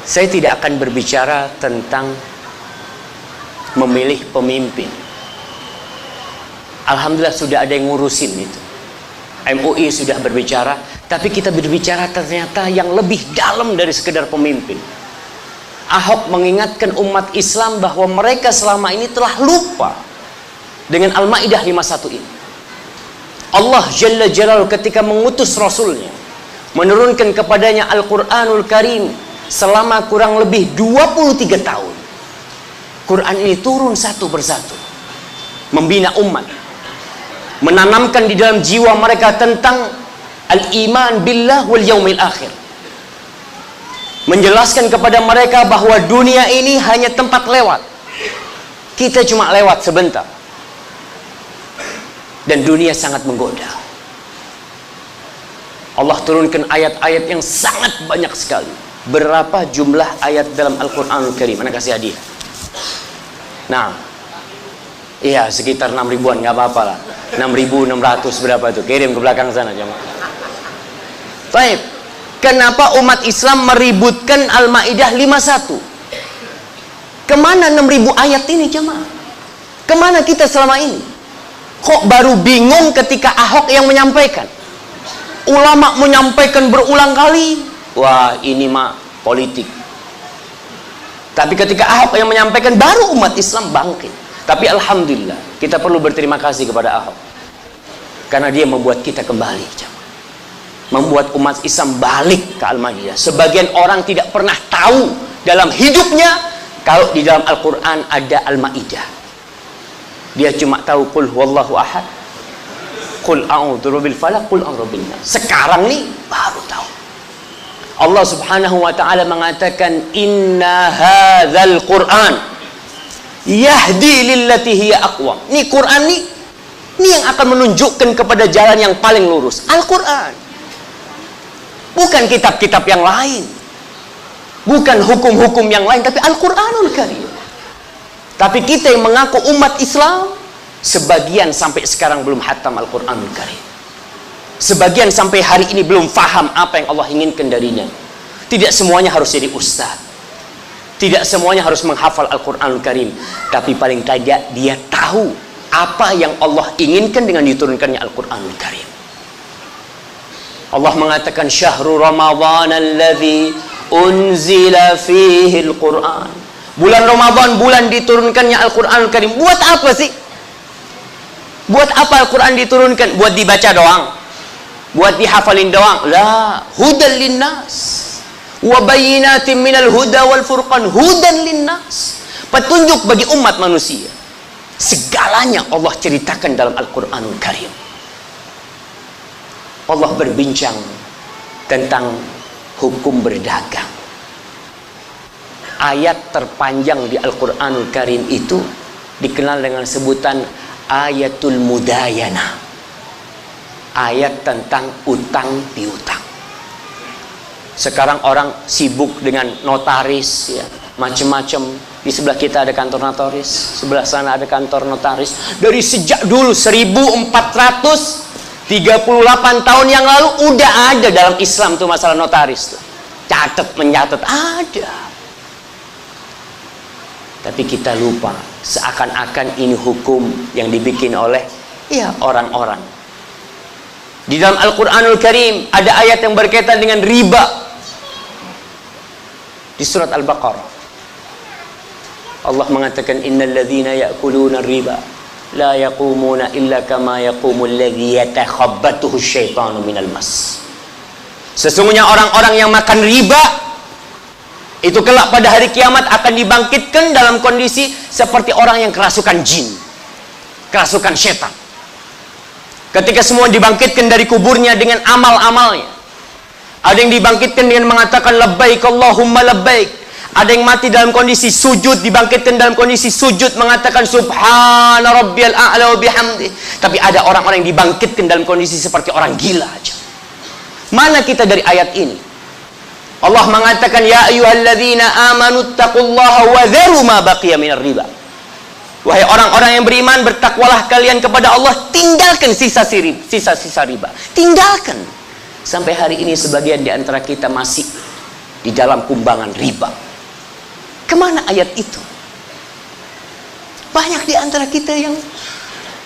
Saya tidak akan berbicara tentang memilih pemimpin. Alhamdulillah sudah ada yang ngurusin itu. MUI sudah berbicara, tapi kita berbicara ternyata yang lebih dalam dari sekedar pemimpin. Ahok mengingatkan umat Islam bahwa mereka selama ini telah lupa dengan Al-Maidah 51 ini. Allah Jalla Jalaluhu ketika mengutus Rasulnya, menurunkan kepadanya Al-Quranul Karim selama kurang lebih 23 tahun. Quran ini turun satu persatu, membina umat, menanamkan di dalam jiwa mereka tentang al-iman billah wal yaumil akhir, menjelaskan kepada mereka bahwa dunia ini hanya tempat lewat, kita cuma lewat sebentar, dan dunia sangat menggoda. Allah turunkan ayat-ayat yang sangat banyak sekali. Berapa jumlah ayat dalam Al-Quranul Karim? Mana kasih hadiah? Nah, iya sekitar 6 ribuan, nggak apa-apa lah. 6.600 berapa itu? Kirim ke belakang sana jemaah. Baik, kenapa umat Islam meributkan Al-Maidah 51? Kemana 6.000 ayat ini jemaah? Kemana kita selama ini? Kok baru bingung ketika Ahok yang menyampaikan? Ulama menyampaikan berulang kali. Wah, ini mah politik. Tapi ketika Ahok yang menyampaikan, baru umat Islam bangkit. Tapi alhamdulillah, kita perlu berterima kasih kepada Ahok, karena dia membuat kita kembali, membuat umat Islam balik ke Al-Maidah. Sebagian orang tidak pernah tahu dalam hidupnya kalau di dalam Al-Quran ada Al-Maidah. Dia cuma tahu qul huwallahu ahad, qul a'udzu birabbil falaq, qul a'udzu birabbin nas. Sekarang nih baru tahu. Allah Subhanahu wa ta'ala mengatakan, inna hadzal Qur'an yahdi lillati hiya aqwam. Ini Quran ini yang akan menunjukkan kepada jalan yang paling lurus. Al-Quran, bukan kitab-kitab yang lain, bukan hukum-hukum yang lain, tapi Al-Quranul Karim. Tapi kita yang mengaku umat Islam, sebagian sampai sekarang belum hatam Al-Quranul Karim. Sebagian sampai hari ini belum faham apa yang Allah inginkan darinya. Tidak semuanya harus jadi ustaz, tidak semuanya harus menghafal Al-Quranul Karim, tapi paling tidak dia tahu apa yang Allah inginkan dengan diturunkannya Al-Quranul Karim. Allah mengatakan, syahrul Ramadhan alladzi unzila fihi Al-Quran. Bulan Ramadan, bulan diturunkannya Al-Quranul Karim. Buat apa sih? Buat apa Al-Quran diturunkan? Buat dibaca doang? Buat dihafalin doang? La, hudan linnas wa bayyinatin minal huda wal furqan, hudan linnas, petunjuk bagi umat manusia. Segalanya Allah ceritakan dalam Al-Quranul Karim. Allah berbincang tentang hukum berdagang. Ayat terpanjang di Al-Quranul Karim itu dikenal dengan sebutan ayatul mudayana, ayat tentang utang piutang. Sekarang orang sibuk dengan notaris, ya, macam-macam. Di sebelah kita ada kantor notaris, sebelah sana ada kantor notaris. Dari sejak dulu 1438 tahun yang lalu udah ada dalam Islam tuh masalah notaris tuh. Catat mencatat ada. Tapi kita lupa, seakan-akan ini hukum yang dibikin oleh ya orang-orang. Di dalam Al-Quranul Karim ada ayat yang berkaitan dengan riba. Di surat Al-Baqarah Allah mengatakan, innal ladzina ya'kuluna riba la yaqumuna illa kama yaqumul ladzi yatakhabbathu asyaitanu minal mas. Sesungguhnya orang-orang yang makan riba itu kelak pada hari kiamat akan dibangkitkan dalam kondisi seperti orang yang kerasukan jin, kerasukan setan. Ketika semua dibangkitkan dari kuburnya dengan amal-amalnya, ada yang dibangkitkan dengan mengatakan labbaik Allahumma labbaik. Ada yang mati dalam kondisi sujud, dibangkitkan dalam kondisi sujud mengatakan subhana rabbiyal a'la wa bihamdi. Tapi ada orang-orang yang dibangkitkan dalam kondisi seperti orang gila aja. Mana kita dari ayat ini? Allah mengatakan, ya ayyuhalladzina amanu taqullaha wa dharu ma baqiya minar riba. Wahai orang-orang yang beriman, bertakwalah kalian kepada Allah, tinggalkan sisa-sisa riba. Tinggalkan. Sampai hari ini sebagian di antara kita masih di dalam kumbangan riba. Kemana ayat itu? Banyak di antara kita yang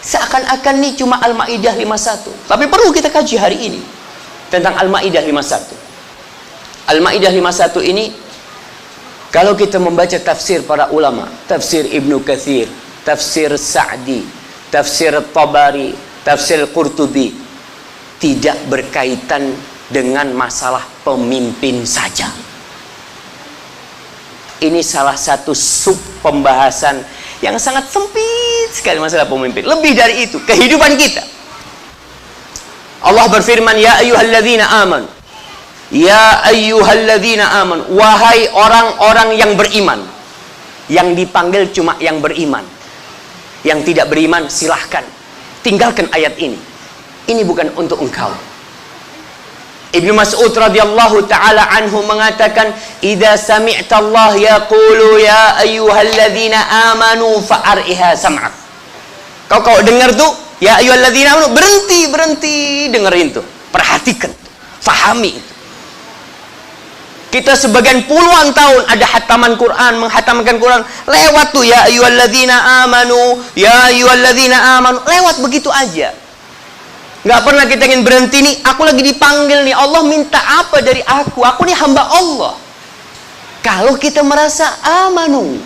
seakan-akan nih cuma Al-Maidah 51. Tapi perlu kita kaji hari ini tentang Al-Maidah 51. Al-Maidah 51 ini, kalau kita membaca tafsir para ulama, tafsir Ibnu Katsir, tafsir Sa'di, tafsir Tabari, tafsir Qurtubi, tidak berkaitan dengan masalah pemimpin saja. Ini salah satu sub pembahasan yang sangat sempit sekali, masalah pemimpin. Lebih dari itu, kehidupan kita. Allah berfirman, ya ayyuhalladzina amanu, ya ayyuhalladzina amanu, wahai orang-orang yang beriman. Yang dipanggil cuma yang beriman. Yang tidak beriman silahkan tinggalkan ayat ini. Ini bukan untuk engkau. Ibnu Mas'ud radhiyallahu taala anhu mengatakan, "Idza sami'ta Allah yaqulu ya ayyuhalladzina amanu fa'ariha sam'ak." Kau dengar tuh, ya ayyuhalladzina amanu, berhenti dengerin tuh. Perhatikan, fahami itu. Kita sebagian puluhan tahun ada hataman Quran, menghatamkan Quran, lewat tuh ya ayyuhalladzina amanu, ya ayyuhalladzina amanu, lewat begitu aja. Nggak pernah kita ingin berhenti nih, aku lagi dipanggil nih, Allah minta apa dari aku nih hamba Allah. Kalau kita merasa amanu,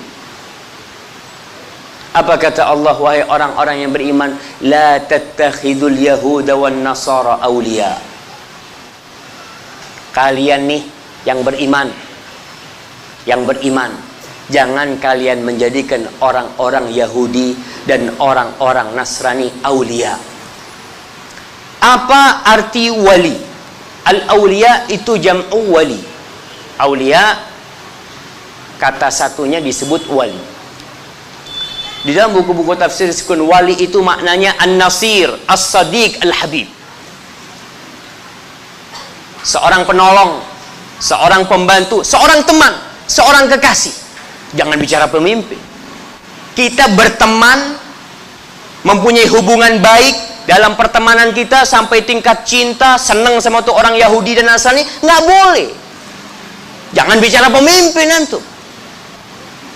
apa kata Allah, wahai orang-orang yang beriman, la tattakhidul yahuda wan nasara awliya. Kalian nih yang beriman, jangan kalian menjadikan orang-orang Yahudi dan orang-orang Nasrani aulia. Apa arti wali? Al-awliya itu jam'u wali. Aulia kata satunya disebut wali. Di dalam buku-buku tafsir disebut wali itu maknanya an-nasir, as-sadiq, al-habib. Seorang penolong, seorang pembantu, seorang teman, seorang kekasih. Jangan bicara pemimpin. Kita berteman, mempunyai hubungan baik dalam pertemanan kita sampai tingkat cinta, senang sama tuh orang Yahudi dan Nasrani, nggak boleh. Jangan bicara pemimpin antum.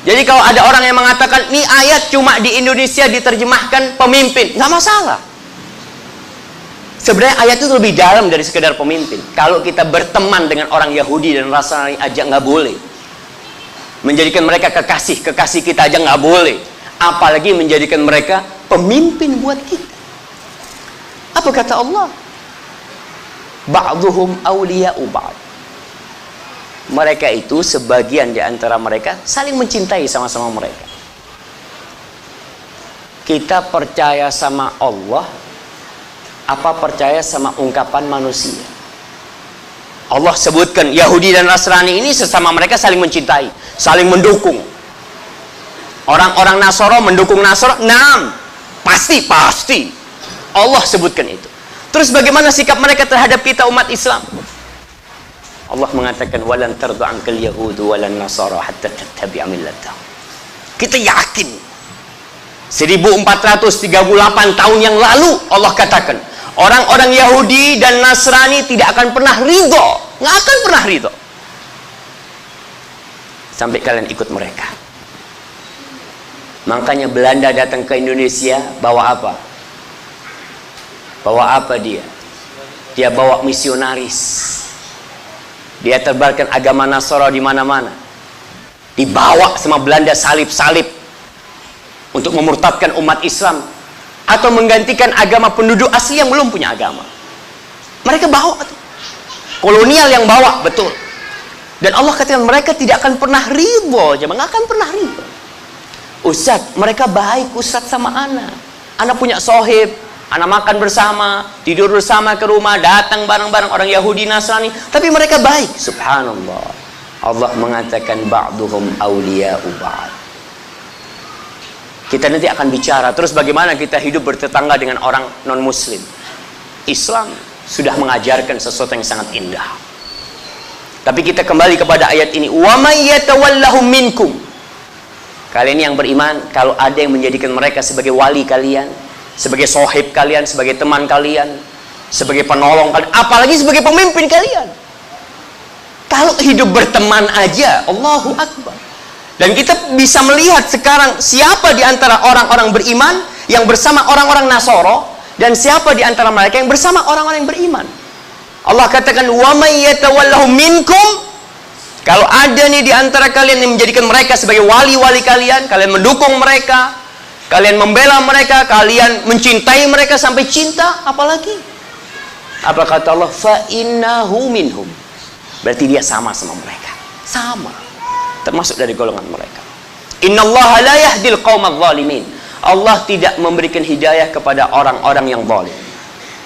Jadi kalau ada orang yang mengatakan nih ayat cuma di Indonesia diterjemahkan pemimpin, nggak masalah. Sebenarnya ayat itu lebih dalam dari sekedar pemimpin. Kalau kita berteman dengan orang Yahudi dan Nasrani aja nggak boleh. Menjadikan mereka kekasih kita aja nggak boleh. Apalagi menjadikan mereka pemimpin buat kita. Apa kata Allah? Ba'duhum awliya'u ba'd. Mereka itu sebagian di antara mereka saling mencintai sama-sama mereka. Kita percaya sama Allah apa percaya sama ungkapan manusia? Allah sebutkan Yahudi dan Nasrani ini sesama mereka saling mencintai, saling mendukung. Orang-orang Nasoro mendukung Nasoro, naam, pasti. Allah sebutkan itu. Terus bagaimana sikap mereka terhadap kita umat Islam? Allah mengatakan walan tardu ankal yahudu walan nasara hatta tattabi'a millatahum. Kita yakin 1438 tahun yang lalu Allah katakan orang-orang Yahudi dan Nasrani tidak akan pernah ridho, nggak akan pernah ridho sampai kalian ikut mereka. Makanya Belanda datang ke Indonesia bawa apa? Bawa apa dia? Dia bawa misionaris. Dia tebarkan agama Nasara di mana-mana. Dibawa sama Belanda salib-salib untuk memurtadkan umat Islam atau menggantikan agama penduduk asli yang belum punya agama. Mereka bawa tuh. Kolonial yang bawa, betul. Dan Allah katakan mereka tidak akan pernah ridho, nggak akan pernah ridho. Ustaz, mereka baik Ustaz sama anak. Anak punya sohib, anak makan bersama, tidur bersama ke rumah, datang bareng-bareng orang Yahudi Nasrani, tapi mereka baik. Subhanallah. Allah mengatakan ba'duhum awliya'u ba'd. Kita nanti akan bicara terus bagaimana kita hidup bertetangga dengan orang non-muslim. Islam sudah mengajarkan sesuatu yang sangat indah. Tapi kita kembali kepada ayat ini, wa may yatawallahum minkum. Kalian yang beriman, kalau ada yang menjadikan mereka sebagai wali kalian, sebagai sohib kalian, sebagai teman kalian, sebagai penolong kalian, apalagi sebagai pemimpin kalian, Kalau hidup berteman aja, Allahu Akbar. Dan kita bisa melihat sekarang siapa di antara orang-orang beriman yang bersama orang-orang Nasoro, dan siapa di antara mereka yang bersama orang-orang yang beriman. Allah katakan, wa may yatawallahu minkum, kalau ada nih di antara kalian yang menjadikan mereka sebagai wali-wali kalian, kalian mendukung mereka, kalian membela mereka, kalian mencintai mereka sampai cinta, apalagi? Apa kata Allah? Fa innahu minhum. Berarti dia sama mereka. Sama. Termasuk dari golongan mereka. Innallaha la yahdil qaumadh dhalimin. Allah tidak memberikan hidayah kepada orang-orang yang zalim.